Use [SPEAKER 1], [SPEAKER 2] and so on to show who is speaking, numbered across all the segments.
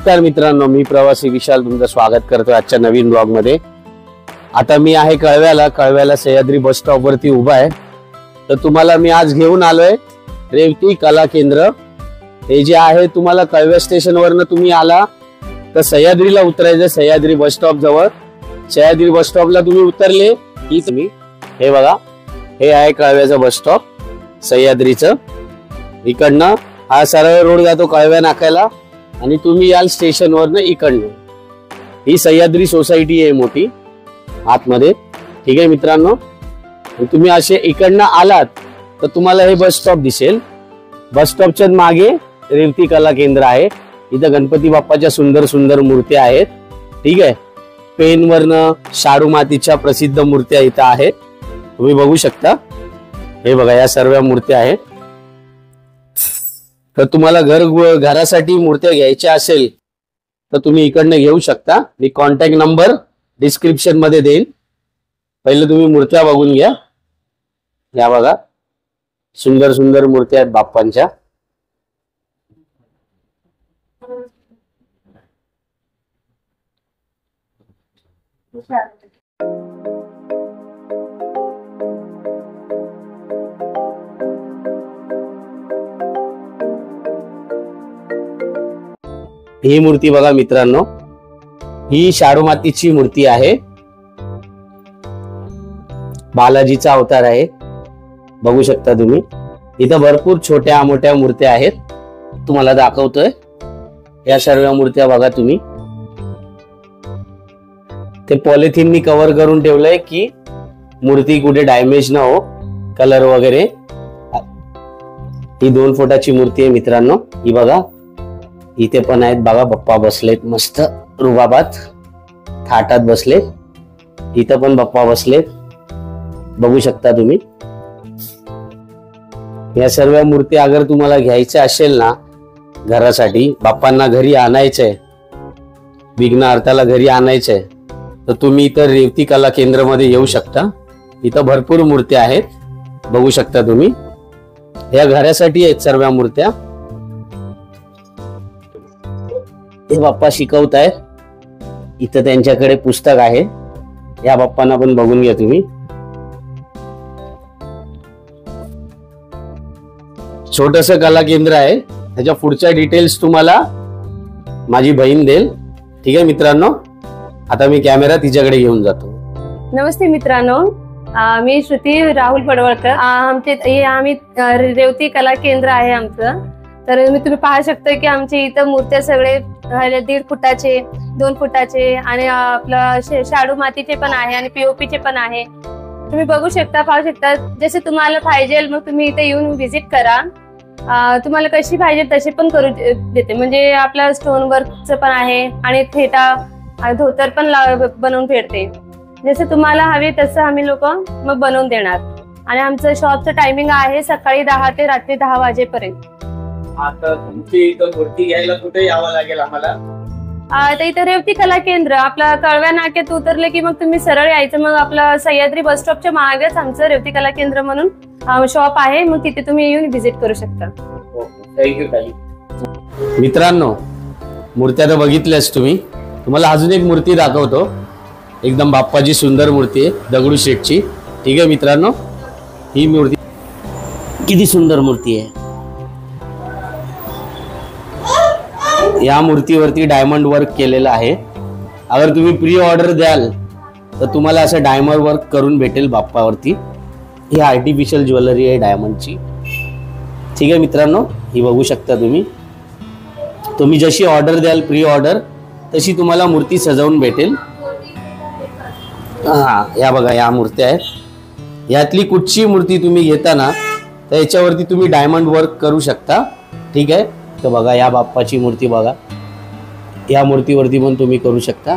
[SPEAKER 1] नमस्कार मित्रांनो, मी प्रवासी विशाल तुमचं स्वागत करतो आजच्या नवीन ब्लॉग मध्ये। आता मी आहे कळव्याला सह्याद्री बस स्टॉप वरती उभा आहे। तर तुम्हाला मी आज घेऊन आलोय रेवती कला केंद्र। हे जे आहे तुम्हाला कळव्या स्टेशन वरनं तुम्ही आला तर सह्याद्रीला उतरायचं। सह्याद्री बस स्टॉप जवळ, सह्याद्री बस स्टॉपला तुम्ही उतरले की तुम्ही हे बघा, हे आहे कळव्याचं बस स्टॉप सह्याद्रीचं। इकडनं हा सरळ रोड जातो कळव्या नाक्याला आणि तुम्ही याल स्टेशन वरनं इकडनं। ही सह्याद्री सोसायटी आहे मोठी आतमध्ये, ठीक आहे मित्रांनो। तुम्ही असे इकडनं आलात तर तुम्हाला हे बस स्टॉप दिसेल। बस स्टॉपच्या मागे रेवती कला केंद्र आहे। इथं गणपती बाप्पाच्या सुंदर सुंदर मूर्त्या आहेत, ठीक आहे। पेन वरनं शाडू मातीच्या प्रसिद्ध मूर्त्या इथं आहेत, तुम्ही बघू शकता। हे बघा, या सर्व मूर्त्या आहेत। तर तुम्हाला घरासाठी मूर्त्या घ्यायच्या असेल तर तुम्ही इकडनं घेऊ शकता। मी कॉन्टॅक्ट नंबर डिस्क्रिप्शन मध्ये देईन। पहिले तुम्ही मूर्त्या बघून घ्या। या बघा, सुंदर सुंदर मूर्त्या आहेत बाप्पांच्या। ही मूर्ती बघा मित्रांनो, ही शाडू मातीची मूर्ती आहे। बालाजीचा अवतार आहे, बघू शकता तुम्ही। इथं भरपूर छोट्या मोठ्या मूर्त्या आहेत, तुम्हाला दाखवतोय। या सर्व मूर्त्या बघा तुम्ही। ते पॉलिथिननी कव्हर करून ठेवलंय की मूर्ती कुठे डॅमेज न हो, कलर वगैरे। ही 2 फुटाची मूर्ती आहे मित्रांनो। ही बघा, इथे पण आहेत बघा, बाप्पा बसलेत मस्त रुबाबात, थाटात बसलेत। इथं पण बाप्पा बसलेत, बघू शकता तुम्ही। या सर्व मूर्ती अगर तुम्हाला घ्यायच्या असेल ना घरासाठी, बाप्पांना घरी आणायचंय, विघ्नहर्त्याला घरी आणायचंय, तर तुम्ही इथं रेवती कला केंद्र मध्ये येऊ शकता। इथं भरपूर मूर्त्या आहेत, बघू शकता तुम्ही। या घरासाठी आहेत सर्व मूर्त्या। हे बाप्पा शिकवत आहेत, इथं त्यांच्याकडे पुस्तक आहे। या बाप्पांना पण बघून घ्या तुम्ही। छोटस कला केंद्र आहे, त्याच्या पुढच्या डिटेल्स तुम्हाला माझी बहीण देईल, ठीक आहे मित्रांनो। आता मी कॅमेरा तिच्याकडे घेऊन जातो।
[SPEAKER 2] नमस्ते मित्रांनो, मी श्रुती राहुल पडवळकर। आम्ही रेवती कला केंद्र आहे आमचं। तर तुम्ही पाहू शकता की आमच्या इथं मूर्त्या सगळे 1.5 फुटाचे, 2 फुटाचे आणि आपलं शाडू मातीचे पण आहे आणि पीओपीचे पण आहे। तुम्ही बघू शकता, पाहू शकता। जसे तुम्हाला पाहिजे मग तुम्ही इथे येऊन व्हिजिट करा। तुम्हाला कशी पाहिजे तशी पण करू देते। म्हणजे आपलं स्टोन वर्कचं पण आहे आणि फेटा धोतर पण बनवून भेटते। जसे तुम्हाला हवे तसं आम्ही लोक मग बनवून देणार। आणि आमचं शॉपचं टायमिंग आहे सकाळी 10 ते रात्री 10 वाजेपर्यंत।
[SPEAKER 1] आता तुमची इथं मूर्ती घ्यायला कुठे यावं लागेल आम्हाला?
[SPEAKER 2] तर इथं रेवती कला केंद्र आपला कळव्या नाक्यात उतरले की मग तुम्ही सरळ यायचं। मग आपलं सह्याद्री बस स्टॉपच्या मागेच आमचं रेवती कला केंद्र म्हणून शॉप आहे, मग तिथे तुम्ही येऊन व्हिजिट करू शकता।
[SPEAKER 1] थँक्यू। मित्रांनो, मूर्त्या तर बघितल्याच तुम्ही। तुम्हाला अजून एक मूर्ती दाखवतो, एकदम बाप्पाची सुंदर मूर्ती आहे दगडूशेठची, ठीक आहे मित्रांनो। ही मूर्ती किती सुंदर मूर्ती आहे। या मूर्तीवरती डायमंड वर्क केलेलं आहे। अगर तुम्ही प्री ऑर्डर द्याल तर तुम्हाला असं डायमंड वर्क करून भेटेल बाप्पावरती। ही आर्टिफिशियल ज्वेलरी आहे डायमंडची, ठीक आहे मित्रांनो। ही बघू शकता तुम्ही। तुम्ही जशी ऑर्डर द्याल प्री ऑर्डर तशी तुम्हाला मूर्ती सजवून भेटेल। हा, या बघा, या मूर्त्या आहेत। यातली कुठची मूर्ती तुम्ही घेताना तर याच्यावरती तुम्ही डायमंड वर्क करू शकता, ठीक आहे। तर बघा, या बाप्पाची मूर्ती बघा, या मूर्तीवरती पण तुम्ही करू शकता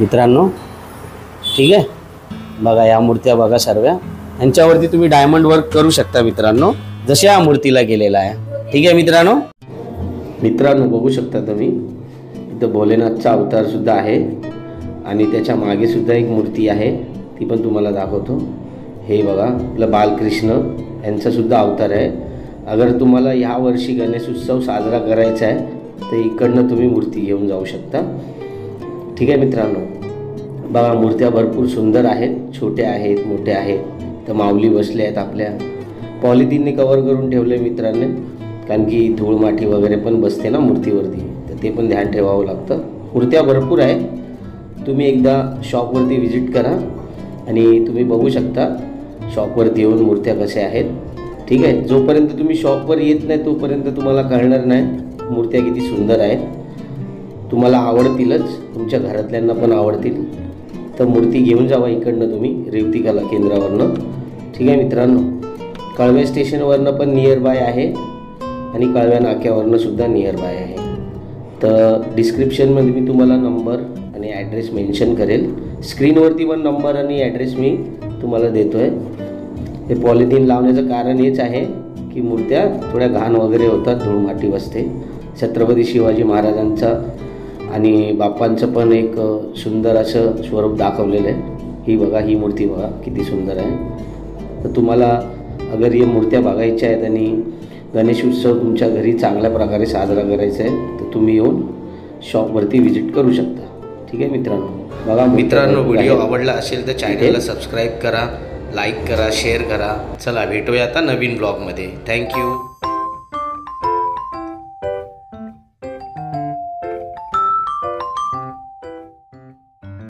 [SPEAKER 1] मित्रांनो, ठीक आहे। बघा, या मूर्त्या बघा सर्व, यांच्यावरती तुम्ही डायमंड वर्क करू शकता मित्रांनो, जसे या मूर्तीला केलेला आहे, ठीक आहे मित्रांनो। बघू शकता तुम्ही, इथं भोलेनाथचा अवतार सुद्धा आहे आणि त्याच्या मागे सुद्धा एक मूर्ती आहे, ती पण तुम्हाला दाखवतो। हे बघा, आपलं बालकृष्ण यांचा सुद्धा अवतार आहे। अगर तुम्हाला ह्या वर्षी गणेश उत्सव साजरा करायचा आहे तर इकडनं तुम्ही मूर्ती घेऊन जाऊ शकता। ठीक आहे मित्रांनो, बघा मूर्त्या भरपूर सुंदर आहेत, छोट्या आहेत, मोठ्या आहेत। तर माऊली बसले आहेत, आपल्या पॉलिथिनने कवर करून ठेवले मित्रांनो, कारण की धूळ माठी वगैरे पण बसते ना मूर्तीवरती, तर ते पण ध्यान ठेवावं लागतं। मूर्त्या भरपूर आहे, तुम्ही एकदा शॉपवरती व्हिजिट करा आणि तुम्ही बघू शकता शॉपवरती येऊन मूर्त्या कशा आहेत। ठीक आहे, जोपर्यंत तुम्ही शॉपवर येत नाही तोपर्यंत तुम्हाला कळणार नाही मूर्त्या किती सुंदर आहेत। तुम्हाला आवडतीलच, तुमच्या घरातल्यांना पण आवडतील। तर मूर्ती घेऊन जावा इकडनं तुम्ही रेवती कला केंद्रावरनं। ठीक आहे मित्रांनो, कळवे स्टेशनवरनं पण नियर बाय आहे आणि कळव्या नाक्यावरनं सुद्धा नियर बाय आहे। तर डिस्क्रिप्शनमध्ये मी तुम्हाला नंबर आणि ॲड्रेस मेन्शन करेल, स्क्रीनवरती पण नंबर आणि ॲड्रेस मी तुम्हाला देतो आहे। हे पॉलिथिन लावण्याचं कारण हेच आहे की मूर्त्या थोड्या घाण वगैरे होतात, धूळ माती बसते। छत्रपती शिवाजी महाराजांचा आणि बाप्पांचं पण एक सुंदर असं स्वरूप दाखवलेलं आहे। ही बघा, ही मूर्ती बघा किती सुंदर आहे। तर तुम्हाला अगर हे मूर्त्या बघायच्या आहेत आणि गणेश उत्सव तुमच्या घरी चांगल्या प्रकारे साजरा करायचा आहे तर तुम्ही येऊन शॉपवरती व्हिजिट करू शकता। ठीक आहे मित्रांनो, बघा मित्रांनो, व्हिडिओ आवडला असेल तर चॅनलला सबस्क्राईब करा, लाईक करा, शेअर करा। चला भेटूया आता नवीन ब्लॉगमध्ये। थँक्यू।